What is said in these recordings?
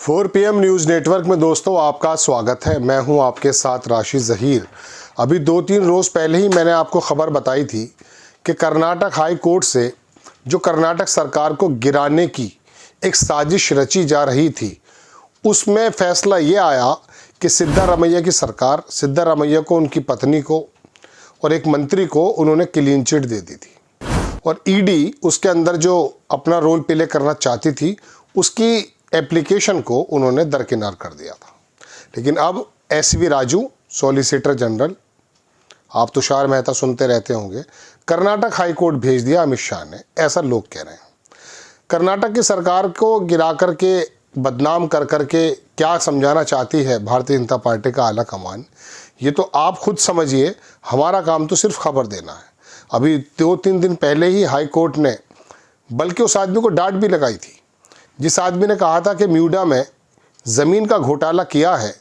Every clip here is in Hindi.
4 PM न्यूज़ नेटवर्क में दोस्तों आपका स्वागत है। मैं हूं आपके साथ राशिद ज़हीर। अभी 2-3 रोज़ पहले ही मैंने आपको खबर बताई थी कि कर्नाटक हाई कोर्ट से जो कर्नाटक सरकार को गिराने की एक साजिश रची जा रही थी, उसमें फ़ैसला ये आया कि सिद्धारमैया की सरकार, सिद्धारमैया को, उनकी पत्नी को और एक मंत्री को उन्होंने क्लीन चिट दे दी थी और ईडी उसके अंदर जो अपना रोल प्ले करना चाहती थी उसकी एप्लीकेशन को उन्होंने दरकिनार कर दिया था। लेकिन अब एसवी राजू, सॉलिसिटर जनरल, आप तुषार मेहता सुनते रहते होंगे, कर्नाटक हाई कोर्ट भेज दिया अमित शाह ने, ऐसा लोग कह रहे हैं। कर्नाटक की सरकार को गिरा करके, बदनाम कर करके क्या समझाना चाहती है भारतीय जनता पार्टी का आला कमान, ये तो आप खुद समझिए। हमारा काम तो सिर्फ खबर देना है। अभी 2-3 दिन पहले ही हाई कोर्ट ने बल्कि उस आदमी को डांट भी लगाई थी जिस आदमी ने कहा था कि म्यूडा में ज़मीन का घोटाला किया है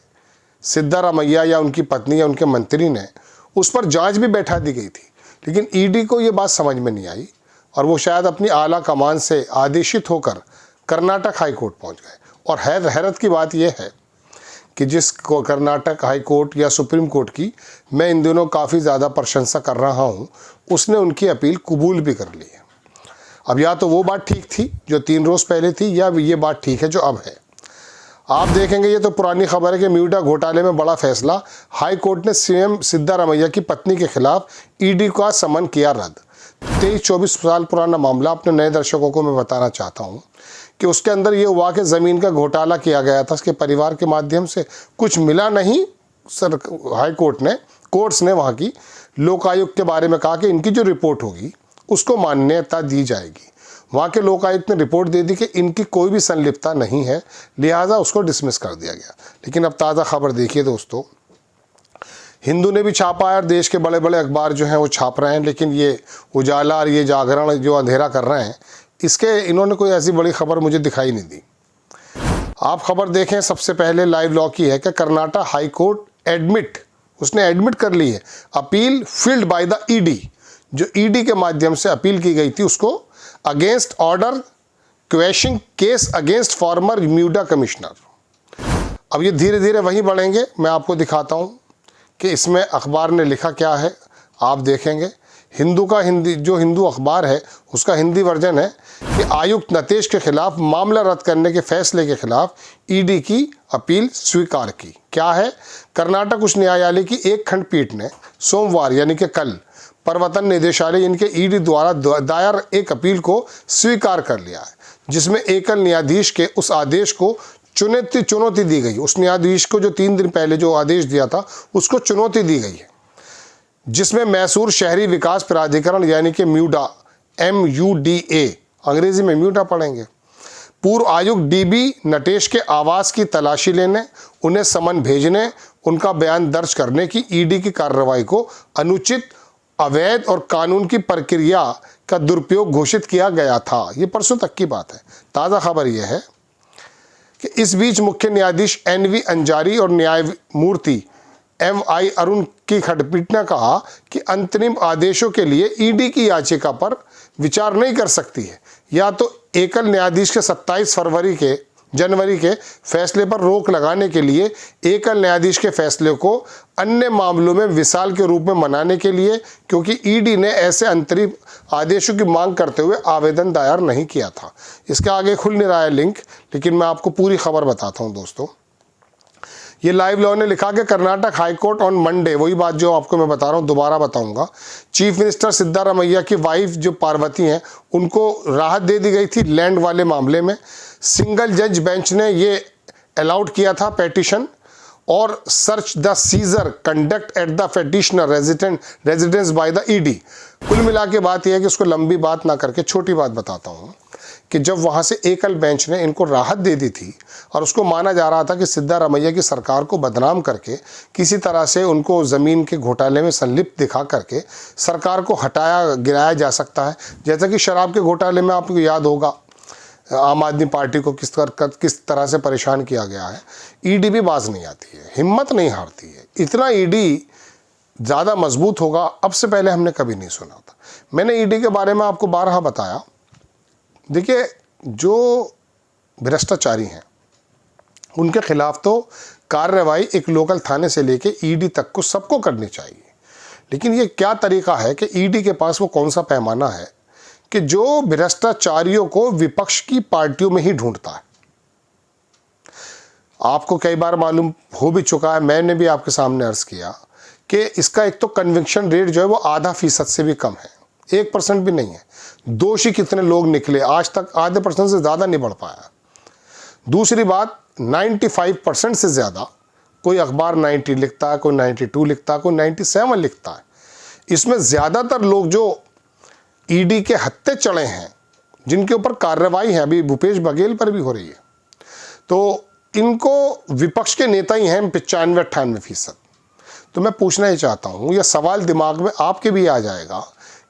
सिद्धारमैया या उनकी पत्नी या उनके मंत्री ने, उस पर जांच भी बैठा दी गई थी। लेकिन ईडी को ये बात समझ में नहीं आई और वो शायद अपनी आला कमान से आदेशित होकर कर्नाटक हाई कोर्ट पहुंच गए। और हैरत की बात यह है कि जिस कर्नाटक हाई कोर्ट या सुप्रीम कोर्ट की मैं इन दिनों काफ़ी ज़्यादा प्रशंसा कर रहा हूँ, उसने उनकी अपील कबूल भी कर ली है। अब या तो वो बात ठीक थी जो 3 रोज़ पहले थी, या ये बात ठीक है जो अब है। आप देखेंगे ये तो पुरानी खबर है कि म्यूडा घोटाले में बड़ा फैसला, हाई कोर्ट ने सीएम सिद्धारमैया की पत्नी के खिलाफ ईडी का समन किया रद्द। 23-24 साल पुराना मामला अपने नए दर्शकों को मैं बताना चाहता हूँ कि उसके अंदर ये हुआ कि ज़मीन का घोटाला किया गया था, उसके परिवार के माध्यम से कुछ मिला नहीं। हाई कोर्ट्स ने वहाँ की लोकायुक्त के बारे में कहा कि इनकी जो रिपोर्ट होगी उसको मान्यता दी जाएगी। वहाँ के लोकायुक्त ने रिपोर्ट दे दी कि इनकी कोई भी संलिप्तता नहीं है, लिहाजा उसको डिसमिस कर दिया गया। लेकिन अब ताज़ा खबर देखिए दोस्तों, हिंदू ने भी छापा है और देश के बड़े बड़े अखबार जो हैं वो छाप रहे हैं, लेकिन ये उजाला और ये जागरण जो अंधेरा कर रहे हैं, इसके इन्होंने कोई ऐसी बड़ी खबर मुझे दिखाई नहीं दी। आप खबर देखें, सबसे पहले लाइव लॉ की है कि कर्नाटक हाई कोर्ट उसने एडमिट कर ली है appeal filed by the ED. जो ईडी के माध्यम से अपील की गई थी उसको against order quashing case against former MUDA commissioner. अब ये धीरे धीरे वहीं बढ़ेंगे। मैं आपको दिखाता हूँ कि इसमें अखबार ने लिखा क्या है, आप देखेंगे। जो हिंदू अखबार है उसका हिंदी वर्जन है कि आयुक्त नतेश के खिलाफ मामला रद्द करने के फैसले के खिलाफ ईडी की अपील स्वीकार की। क्या है, कर्नाटक उच्च न्यायालय की एक खंडपीठ ने सोमवार यानी कि कल प्रवर्तन निदेशालय इनके ईडी द्वारा दायर एक अपील को स्वीकार कर लिया है, जिसमें एकल न्यायाधीश के उस आदेश को चुनौती दी गई। उस न्यायाधीश को जो 3 दिन पहले जो आदेश दिया था उसको चुनौती दी गई है, जिसमें मैसूर शहरी विकास प्राधिकरण यानी कि म्यूडा, MUDA, अंग्रेजी में म्यूडा पढ़ेंगे, पूर्व आयुक्त DB नटेश के आवास की तलाशी लेने, उन्हें समन भेजने, उनका बयान दर्ज करने की ईडी की कार्रवाई को अनुचित, अवैध और कानून की प्रक्रिया का दुरुपयोग घोषित किया गया था। ये परसों तक की बात है। ताज़ा खबर यह है कि इस बीच मुख्य न्यायाधीश NV अंजारी और न्यायमूर्ति MI अरुण की खंडपीठ ने कहा कि अंतरिम आदेशों के लिए ईडी की याचिका पर विचार नहीं कर सकती है, या तो एकल न्यायाधीश के 27 जनवरी के फैसले पर रोक लगाने के लिए एकल न्यायाधीश के फैसले को अन्य मामलों में विशाल के रूप में मनाने के लिए, क्योंकि ईडी ने ऐसे अंतरिम आदेशों की मांग करते हुए आवेदन दायर नहीं किया था। इसके आगे खुल नहीं रहा है लिंक, लेकिन मैं आपको पूरी खबर बताता हूं दोस्तों। ये लाइव लॉ ने लिखा कि Karnataka high court on Monday, वही बात जो आपको मैं बता रहा हूँ दोबारा बताऊंगा, चीफ मिनिस्टर सिद्धारमैया की वाइफ जो पार्वती हैं उनको राहत दे दी गई थी लैंड वाले मामले में। सिंगल जज बेंच ने ये अलाउड किया था पेटिशन और search the seizure conduct at the petitioner residence bye the ED. कुल मिला के बात यह है कि उसको लंबी बात ना करके छोटी बात बताता हूँ कि जब वहाँ से एकल बेंच ने इनको राहत दे दी थी और उसको माना जा रहा था कि सिद्धारमैया की सरकार को बदनाम करके किसी तरह से उनको ज़मीन के घोटाले में संलिप्त दिखा करके सरकार को गिराया जा सकता है। जैसा कि शराब के घोटाले में आपको याद होगा आम आदमी पार्टी को किस तरह से परेशान किया गया है। ईडी भी बाज नहीं आती है, हिम्मत नहीं हारती है। इतना ईडी ज़्यादा मजबूत होगा अब से पहले हमने कभी नहीं सुना था। मैंने ईडी के बारे में आपको बारहा बताया। देखिए, जो भ्रष्टाचारी हैं उनके खिलाफ तो कार्रवाई एक लोकल थाने से लेके ईडी तक को सबको करनी चाहिए। लेकिन ये क्या तरीका है कि ईडी के पास वो कौन सा पैमाना है कि जो भ्रष्टाचारियों को विपक्ष की पार्टियों में ही ढूंढता है। आपको कई बार मालूम हो भी चुका है, मैंने भी आपके सामने अर्ज किया कि इसका एक तो कन्विक्शन रेट जो है वो 0.5% से भी कम है, 1% भी नहीं है। दोषी कितने लोग निकले, आज तक आधे % से ज़्यादा नहीं बढ़ पाया। दूसरी बात, 95% से ज़्यादा कोई अखबार 90 लिखता है, कोई 92 लिखता है, कोई 97 लिखता है। इसमें ज़्यादातर लोग जो ईडी के हत्थे चढ़े हैं, जिनके ऊपर कार्रवाई है, अभी भूपेश बघेल पर भी हो रही है, तो इनको विपक्ष के नेता ही हैं 95-98%। तो मैं पूछना ही चाहता हूँ, यह सवाल दिमाग में आपके भी आ जाएगा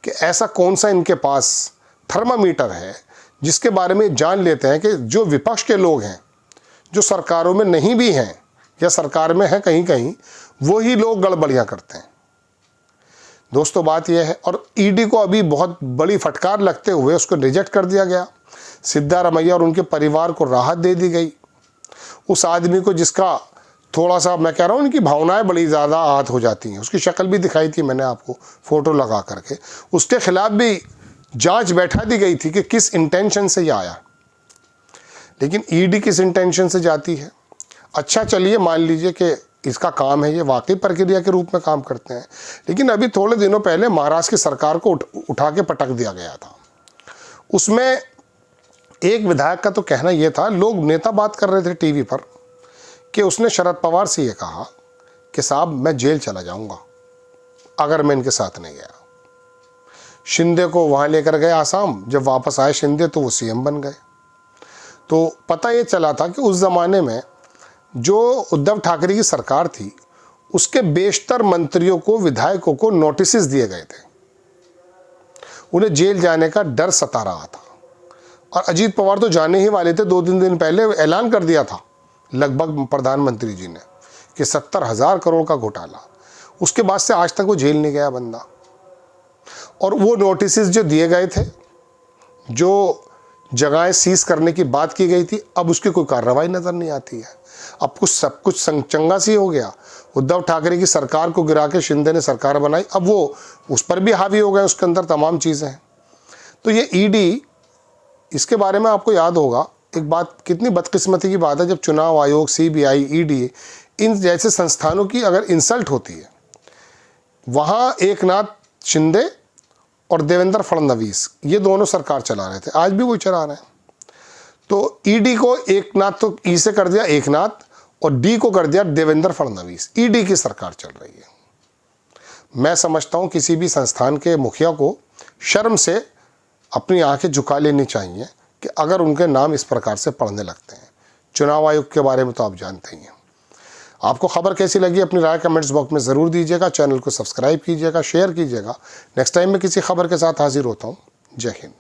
कि ऐसा कौन सा इनके पास थर्मामीटर है जिसके बारे में जान लेते हैं कि जो विपक्ष के लोग हैं, जो सरकारों में नहीं भी हैं या सरकार में हैं कहीं कहीं, वही लोग गड़बड़ियाँ करते हैं। दोस्तों बात यह है, और ईडी को अभी बहुत बड़ी फटकार लगते हुए उसको रिजेक्ट कर दिया गया। सिद्धारमैया और उनके परिवार को राहत दे दी गई। उस आदमी को जिसका थोड़ा सा, मैं कह रहा हूँ, उनकी भावनाएं बड़ी ज़्यादा आहत हो जाती हैं, उसकी शक्ल भी दिखाई थी मैंने आपको फ़ोटो लगा करके, उसके खिलाफ भी जांच बैठा दी गई थी कि किस इंटेंशन से ये आया। लेकिन ईडी किस इंटेंशन से जाती है? अच्छा चलिए मान लीजिए कि इसका काम है, ये वाकई प्रक्रिया के रूप में काम करते हैं। लेकिन अभी थोड़े दिनों पहले महाराष्ट्र की सरकार को उठा के पटक दिया गया था। उसमें एक विधायक का तो कहना यह था, लोग नेता बात कर रहे थे टीवी पर, कि उसने शरद पवार से ये कहा कि साहब मैं जेल चला जाऊंगा अगर मैं इनके साथ नहीं गया। शिंदे को वहाँ लेकर गए आसाम, जब वापस आए शिंदे तो वो सीएम बन गए। तो पता ये चला था कि उस ज़माने में जो उद्धव ठाकरे की सरकार थी, उसके बेशतर मंत्रियों को, विधायकों को नोटिस दिए गए थे। उन्हें जेल जाने का डर सता रहा था। और अजीत पवार तो जाने ही वाले थे, 2-3 दिन पहले ऐलान कर दिया था लगभग प्रधानमंत्री जी ने कि 70,000 करोड़ का घोटाला। उसके बाद से आज तक वो जेल नहीं गया बंदा। और वो नोटिस जो दिए गए थे, जो जगहें सीज करने की बात की गई थी, अब उसकी कोई कार्रवाई नज़र नहीं आती है। अब सब कुछ चंगा सी हो गया। उद्धव ठाकरे की सरकार को गिरा के शिंदे ने सरकार बनाई, अब वो उस पर भी हावी हो गए, उसके अंदर तमाम चीज़ें हैं। तो ये ईडी, इसके बारे में आपको याद होगा एक बात, कितनी बदकिस्मती की बात है जब चुनाव आयोग, सीबीआई, ईडी, इन जैसे संस्थानों की अगर इंसल्ट होती है, वहाँ एकनाथ शिंदे और देवेंद्र फडणवीस ये दोनों सरकार चला रहे थे, आज भी वही चला रहे हैं। तो ईडी को एकनाथ तो ई से कर दिया एकनाथ, और डी को कर दिया देवेंद्र फडणवीस। ईडी की सरकार चल रही है। मैं समझता हूँ किसी भी संस्थान के मुखिया को शर्म से अपनी आंखें झुका लेनी चाहिए कि अगर उनके नाम इस प्रकार से पढ़ने लगते हैं। चुनाव आयोग के बारे में तो आप जानते ही हैं। आपको खबर कैसी लगी अपनी राय कमेंट्स बॉक्स में ज़रूर दीजिएगा। चैनल को सब्सक्राइब कीजिएगा, शेयर कीजिएगा। नेक्स्ट टाइम मैं किसी खबर के साथ हाजिर होता हूँ। जय हिंद।